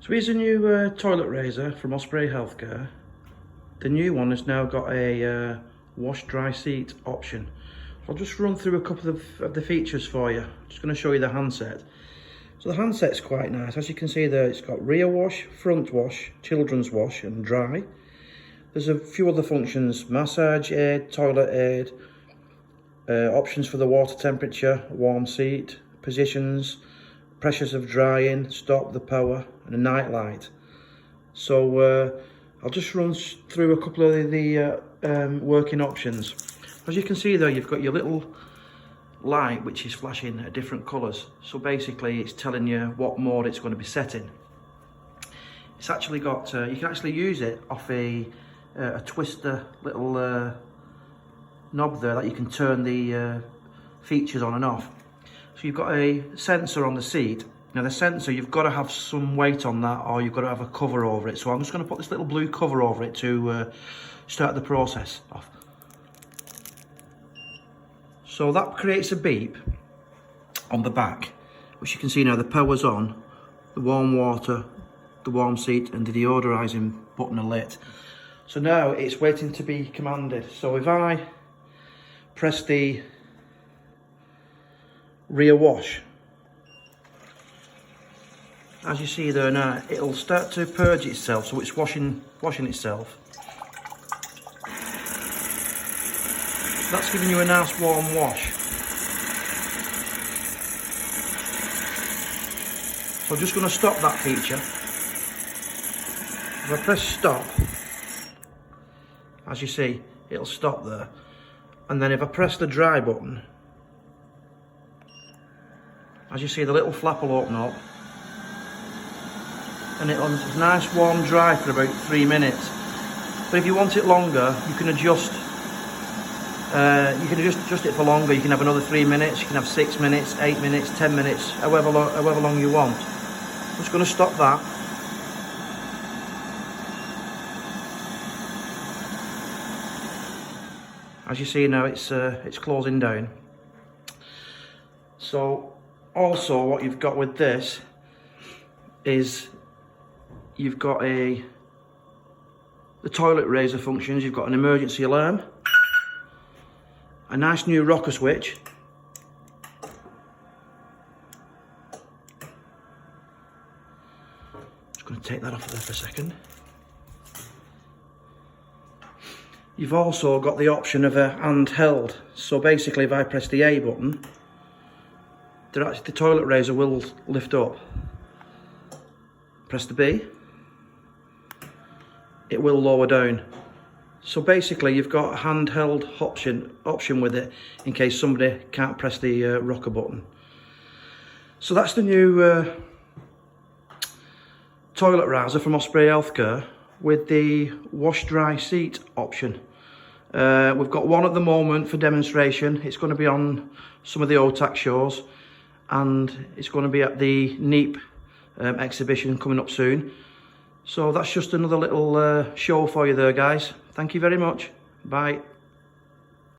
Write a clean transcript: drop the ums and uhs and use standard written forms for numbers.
So here's a new toilet razor from Osprey Healthcare. The new one has now got a wash dry seat option. So I'll just run through a couple of the features for you. I'm just going to show you the handset. So the handset's quite nice. As you can see there, it's got rear wash, front wash, children's wash and dry. There's a few other functions: massage aid, toilet aid, options for the water temperature, warm seat, positions, pressures of drying, stop, the power, and a night light. So I'll just run through a couple of the working options. As you can see there, you've got your little light which is flashing at different colours. So basically it's telling you what mode it's going to be set in. It's actually got, you can actually use it off a twister little knob there that you can turn the features on and off. So you've got a sensor on the seat. Now the sensor, you've got to have some weight on that, or you've got to have a cover over it. So I'm just going to put this little blue cover over it to start the process off. So that creates a beep on the back, which you can see now the power's on, the warm water, the warm seat and the deodorizing button are lit. So now it's waiting to be commanded. So if I press the rear wash, as you see there now, it'll start to purge itself, so it's washing itself. That's giving you a nice warm wash. So I'm just going to stop that feature. If I press stop, as you see, it'll stop there. And then if I press the dry button, as you see, the little flap will open up and it'll nice warm dry for about 3 minutes. But if you want it longer, you can adjust it for longer. You can have another 3 minutes, you can have 6 minutes, 8 minutes, 10 minutes, however long you want. I'm just going to stop that. As you see now, it's closing down. So also what you've got with this is you've got the toilet razor functions. You've got an emergency alarm, a nice new rocker switch, just going to take that off there for a second. You've also got the option of a handheld. So basically if I press the A button, the toilet razor will lift up. Press the B, it will lower down. So basically you've got a handheld option with it in case somebody can't press the rocker button. So that's the new toilet razor from Osprey Healthcare with the wash dry seat option. We've got one at the moment for demonstration. It's going to be on some of the OTAC shows and it's going to be at the NEEP exhibition coming up soon. So that's just another little show for you there, guys. Thank you very much. Bye.